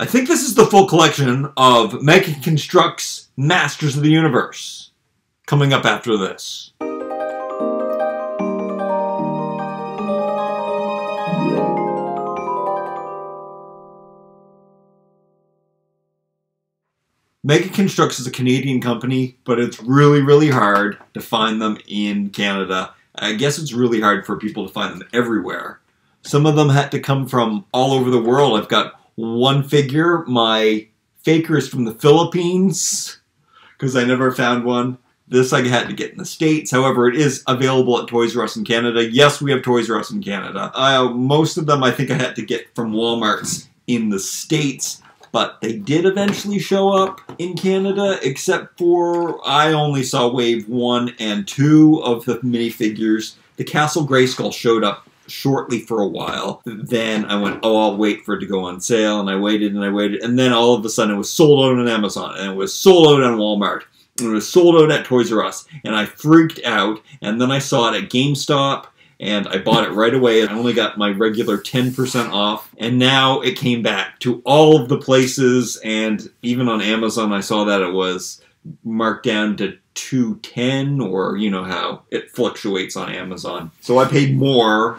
I think this is the full collection of Construx Masters of the Universe. Coming up after this. Construx is a Canadian company, but it's really, really hard to find them in Canada. I guess it's really hard for people to find them everywhere. Some of them had to come from all over the world. I've got one figure. My faker is from the Philippines, because I never found one. This I had to get in the States. However, it is available at Toys R Us in Canada. Yes, we have Toys R Us in Canada. Most of them I think I had to get from Walmarts in the States. But they did eventually show up in Canada, except for I only saw Wave 1 and 2 of the minifigures. The Castle Grayskull showed up shortly for a while. Then I went, oh, I'll wait for it to go on sale, and I waited, and then all of a sudden it was sold out on Amazon, and it was sold out on Walmart, and it was sold out at Toys R Us, and I freaked out, and then I saw it at GameStop, and I bought it right away. I only got my regular 10% off. And now it came back to all of the places. And even on Amazon, I saw that it was marked down to $210, or you know how it fluctuates on Amazon. So I paid more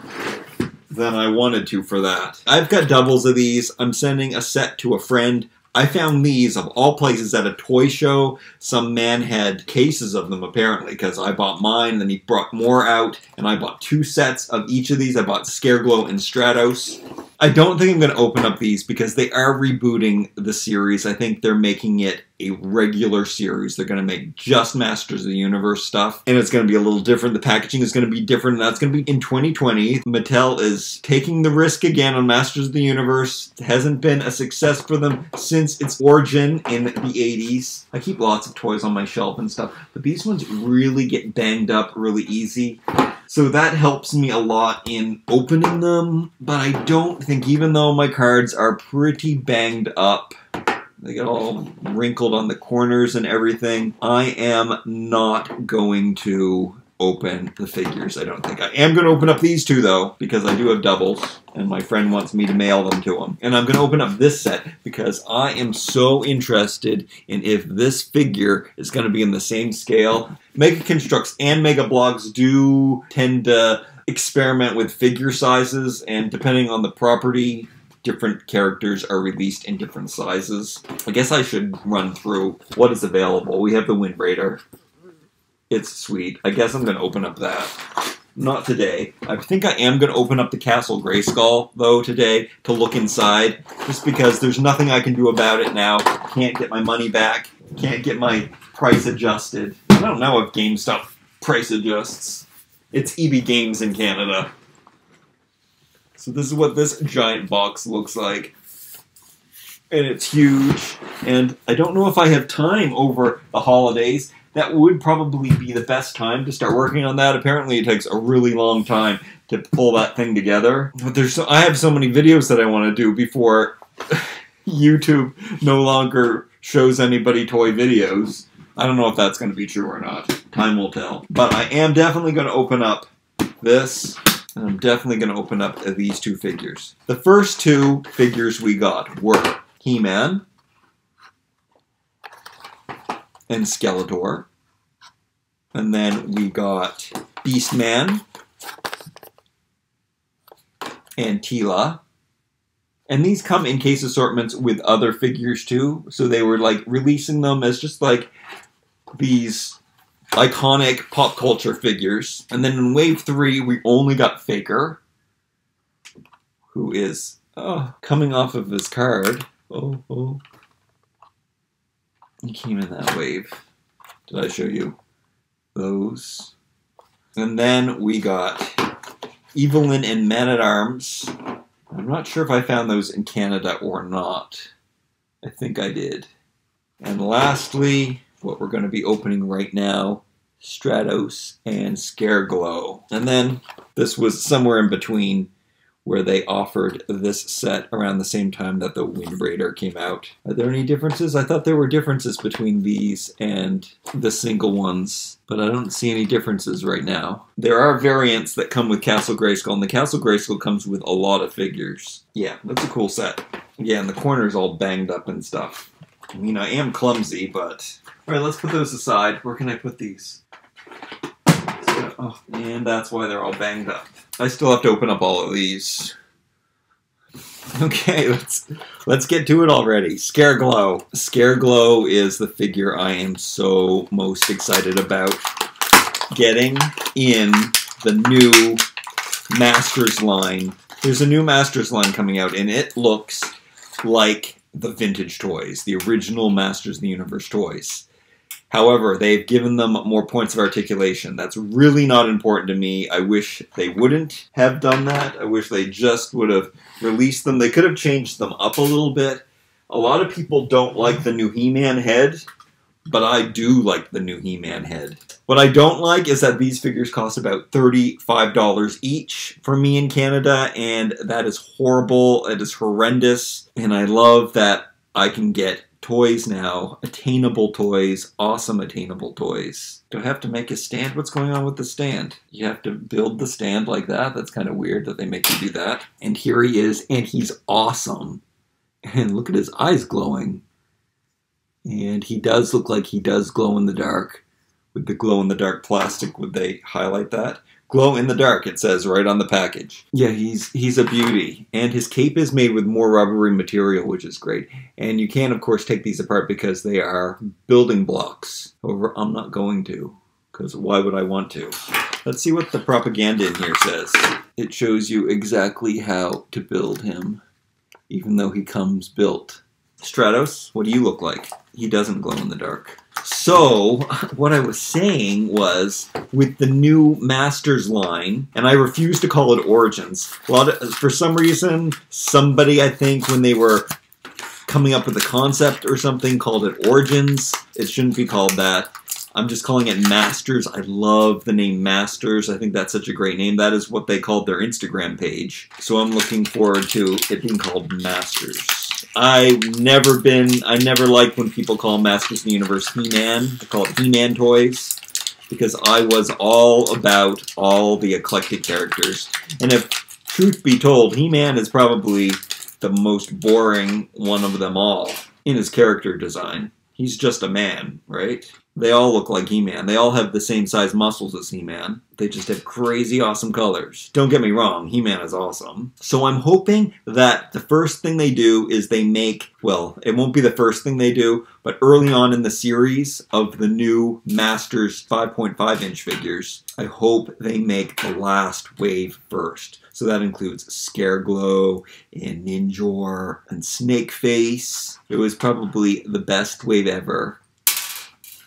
than I wanted to for that. I've got doubles of these. I'm sending a set to a friend. I found these, of all places, at a toy show. Some man had cases of them, apparently, because I bought mine, then he brought more out, and I bought 2 sets of each of these. I bought Scareglow and Stratos. I don't think I'm going to open up these, because they are rebooting the series. I think they're making it a regular series. They're going to make just Masters of the Universe stuff, and it's going to be a little different. The packaging is going to be different, and that's going to be in 2020. Mattel is taking the risk again on Masters of the Universe. It hasn't been a success for them since its origin in the 80s. I keep lots of toys on my shelf and stuff, but these ones really get banged up really easy. So that helps me a lot in opening them, but I don't think, even though my cards are pretty banged up, they get all wrinkled on the corners and everything, I am not going to open the figures, I don't think. I am going to open up these 2, though, because I do have doubles, and my friend wants me to mail them to him. And I'm going to open up this set, because I am so interested in if this figure is going to be in the same scale. Construx and Mega Bloks do tend to experiment with figure sizes, and depending on the property, different characters are released in different sizes. I guess I should run through what is available. We have the Wind Raider. It's sweet. I guess I'm going to open up that. Not today. I think I am going to open up the Castle Grayskull, though, today, to look inside, just because there's nothing I can do about it now. Can't get my money back. Can't get my price adjusted. I don't know if GameStop price adjusts. It's EB Games in Canada. So this is what this giant box looks like. And it's huge. And I don't know if I have time over the holidays. That would probably be the best time to start working on that. Apparently it takes a really long time to pull that thing together. But I have so many videos that I want to do before YouTube no longer shows anybody toy videos. I don't know if that's going to be true or not. Time will tell. But I am definitely going to open up this. And I'm definitely going to open up these 2 figures. The first 2 figures we got were He-Man and Skeletor. And then we got Beastman and Teela. And these come in case assortments with other figures too. So they were like releasing them as just like these iconic pop culture figures. And then in Wave 3, we only got Faker, who is coming off of his card. He came in that wave. Did I show you those? And then we got Evelyn and Man-at-Arms. I'm not sure if I found those in Canada or not. I think I did. And lastly, what we're going to be opening right now, Stratos and Scareglow. And then this was somewhere in between, where they offered this set around the same time that the Wind Raider came out. Are there any differences? I thought there were differences between these and the single ones, but I don't see any differences right now. There are variants that come with Castle Grayskull, and the Castle Grayskull comes with a lot of figures. Yeah, that's a cool set. Yeah, and the corner's all banged up and stuff. I mean, I am clumsy, but... Alright, let's put those aside. Where can I put these? So, oh, and that's why they're all banged up. I still have to open up all of these. Okay, let's get to it already. Scareglow. Scareglow is the figure I am so most excited about getting in the new Masters line. There's a new Masters line coming out, and it looks like the vintage toys, the original Masters of the Universe toys. However, they've given them more points of articulation. That's really not important to me. I wish they wouldn't have done that. I wish they just would have released them. They could have changed them up a little bit. A lot of people don't like the new He-Man head, but I do like the new He-Man head. What I don't like is that these figures cost about $35 each for me in Canada, and that is horrible. It is horrendous, and I love that I can get toys now, attainable toys, awesome attainable toys. Do I have to make a stand? What's going on with the stand? You have to build the stand like that? That's kind of weird that they make you do that. And here he is, and he's awesome. And look at his eyes glowing. And he does look like he does glow in the dark. With the glow in the dark plastic, would they highlight that? Glow in the dark, it says right on the package. Yeah, he's a beauty. And his cape is made with more rubbery material, which is great. And you can, of course, take these apart because they are building blocks. However, I'm not going to, because why would I want to? Let's see what the propaganda in here says. It shows you exactly how to build him, even though he comes built. Stratos, what do you look like? He doesn't glow in the dark. So, what I was saying was, with the new Masters line, and I refuse to call it Origins. For some reason, somebody, I think, when they were coming up with a concept or something, called it Origins. It shouldn't be called that. I'm just calling it Masters. I love the name Masters. I think that's such a great name. That is what they called their Instagram page. So I'm looking forward to it being called Masters. I never liked when people call Masters of the Universe He-Man. They call it He-Man toys. Because I was all about all the eclectic characters. And if truth be told, He-Man is probably the most boring one of them all in his character design. He's just a man, right? They all look like He-Man. They all have the same size muscles as He-Man. They just have crazy awesome colors. Don't get me wrong, He-Man is awesome. So I'm hoping that the first thing they do is they make, well, it won't be the first thing they do, but early on in the series of the new Masters 5.5-inch figures, I hope they make the last wave first. So that includes Scareglow and Ninjor and Snakeface. It was probably the best wave ever.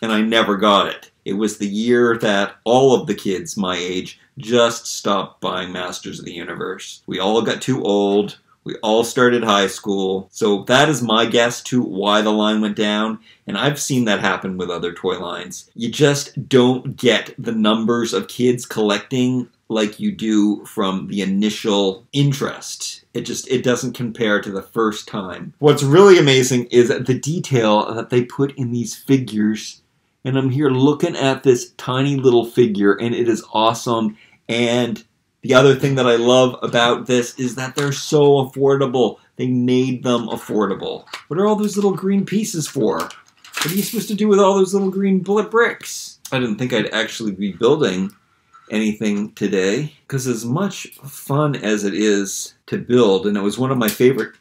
And I never got it. It was the year that all of the kids my age just stopped buying Masters of the Universe. We all got too old. We all started high school. So that is my guess to why the line went down. And I've seen that happen with other toy lines. You just don't get the numbers of kids collecting like you do from the initial interest. It doesn't compare to the first time. What's really amazing is the detail that they put in these figures. And I'm here looking at this tiny little figure, and it is awesome. And the other thing that I love about this is that they're so affordable. They made them affordable. What are all those little green pieces for? What are you supposed to do with all those little green bullet bricks? I didn't think I'd actually be building anything today, because as much fun as it is to build, and it was one of my favorite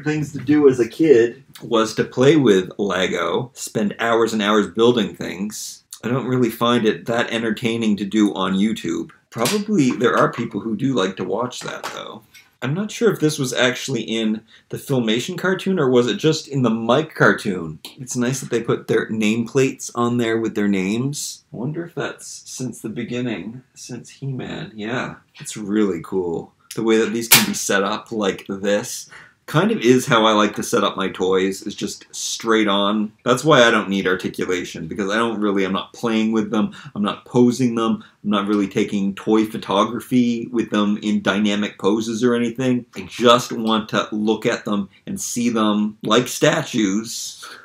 things to do as a kid, was to play with Lego, spend hours and hours building things. I don't really find it that entertaining to do on YouTube. Probably there are people who do like to watch that, though. I'm not sure if this was actually in the Filmation cartoon or was it just in the Mike cartoon. It's nice that they put their nameplates on there with their names. I wonder if that's since the beginning, since He-Man. Yeah, it's really cool. The way that these can be set up like this kind of is how I like to set up my toys, is just straight on. That's why I don't need articulation, because I'm not playing with them, I'm not posing them, I'm not really taking toy photography with them in dynamic poses or anything. I just want to look at them and see them like statues,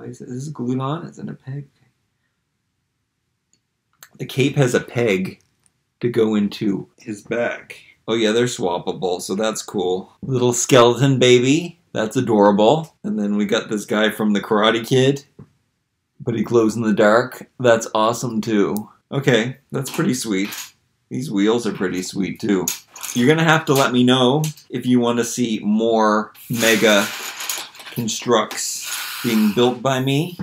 Why is this glued on? Is it a peg? The cape has a peg to go into his back. Oh yeah, they're swappable, so that's cool. Little skeleton baby. That's adorable. And then we got this guy from the Karate Kid, but he glows in the dark. That's awesome too. Okay, that's pretty sweet. These wheels are pretty sweet too. You're gonna have to let me know if you want to see more Mega Construx being built by me.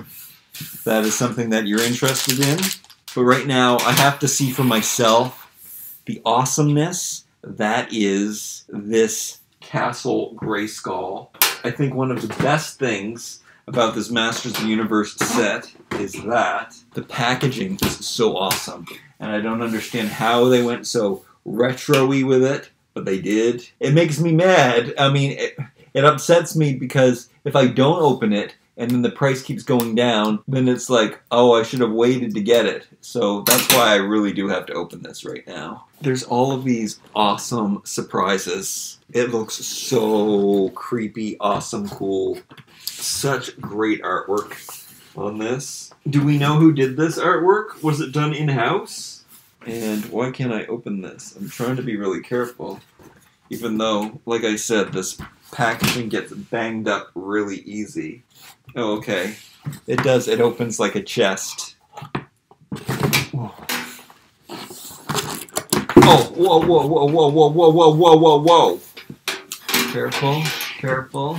That is something that you're interested in. But right now, I have to see for myself the awesomeness that is this Castle Grayskull. I think one of the best things about this Masters of the Universe set is that the packaging is so awesome. And I don't understand how they went so retro-y with it, but they did. It makes me mad. I mean, it upsets me because if I don't open it and then the price keeps going down, then it's like, oh, I should have waited to get it. So that's why I really do have to open this right now. There's all of these awesome surprises. It looks so creepy, awesome, cool. Such great artwork on this. Do we know who did this artwork? Was it done in-house? And why can't I open this? I'm trying to be really careful. Even though, like I said, this packaging gets banged up really easy. Oh, okay. It does. It opens like a chest. Whoa. Oh, whoa, whoa, whoa, whoa, whoa, whoa, whoa, whoa, whoa, whoa. Careful, careful.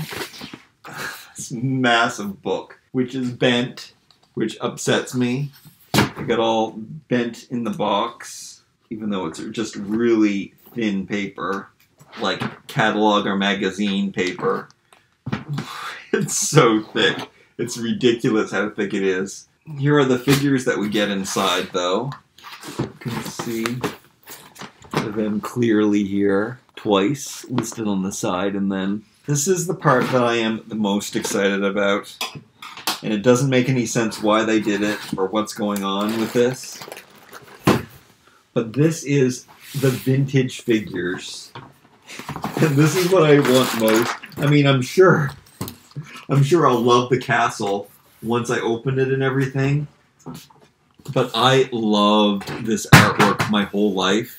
This massive book, which is bent, which upsets me. I got all bent in the box, even though it's just really thin paper, like catalog or magazine paper. It's so thick. It's ridiculous how thick it is. Here are the figures that we get inside, though. You can see them clearly here, twice, listed on the side, and then this is the part that I am the most excited about. And it doesn't make any sense why they did it or what's going on with this. But this is the vintage figures. And this is what I want most. I mean, I'm sure I'll love the castle once I open it and everything. But I loved this artwork my whole life.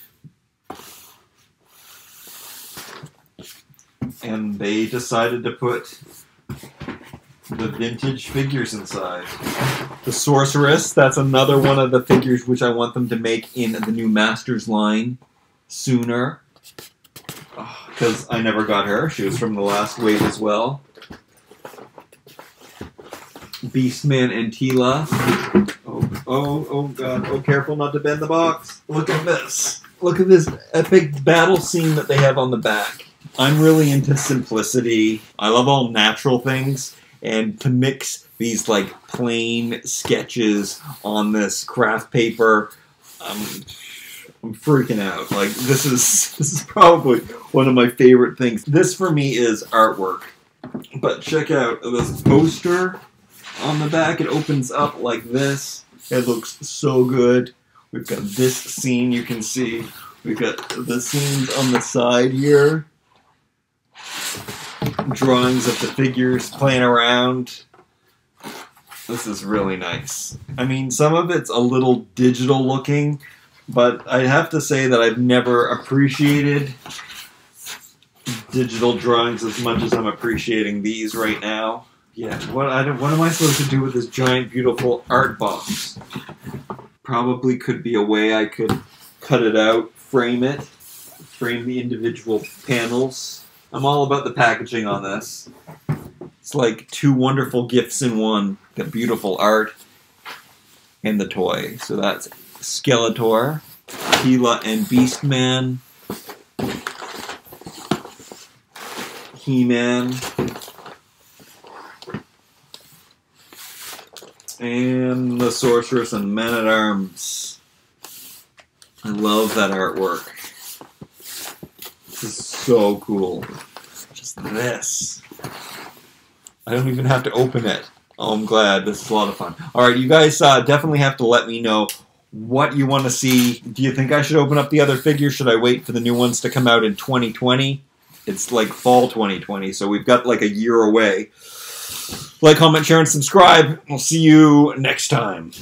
And they decided to put the vintage figures inside. The Sorceress, that's another one of the figures which I want them to make in the new Masters line sooner. Because I never got her. She was from the last wave as well. Beastman and Tila. Oh god. Oh, careful not to bend the box. Look at this. Look at this epic battle scene that they have on the back. I'm really into simplicity. I love all natural things. And to mix these like plain sketches on this craft paper, I'm freaking out. Like this is probably one of my favorite things. This for me is artwork. But check out this poster on the back. It opens up like this. It looks so good. We've got this scene you can see. We've got the scenes on the side here. Drawings of the figures playing around. This is really nice. I mean, some of it's a little digital looking, but I have to say that I've never appreciated digital drawings as much as I'm appreciating these right now. Yeah, what am I supposed to do with this giant, beautiful art box? Probably could be a way I could cut it out, frame it, frame the individual panels. I'm all about the packaging on this. It's like two wonderful gifts in one. The beautiful art and the toy. So that's Skeletor, Tila and Beastman, He-Man, and the Sorceress and Man-at-Arms. I love that artwork. This is so cool. Just this. I don't even have to open it. Oh, I'm glad. This is a lot of fun. Alright, you guys definitely have to let me know what you want to see. Do you think I should open up the other figures? Should I wait for the new ones to come out in 2020? It's like fall 2020, so we've got like a year away. Like, comment, share, and subscribe. We'll see you next time.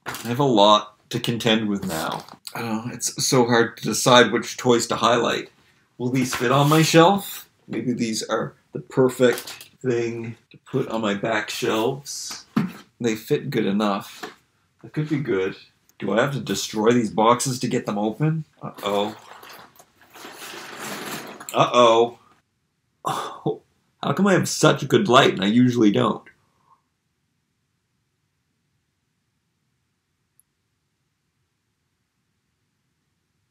I have a lot to contend with now. It's so hard to decide which toys to highlight. Will these fit on my shelf? Maybe these are the perfect thing to put on my back shelves. They fit good enough. That could be good. Do I have to destroy these boxes to get them open? Uh-oh. Uh-oh. Oh, how come I have such good light and I usually don't?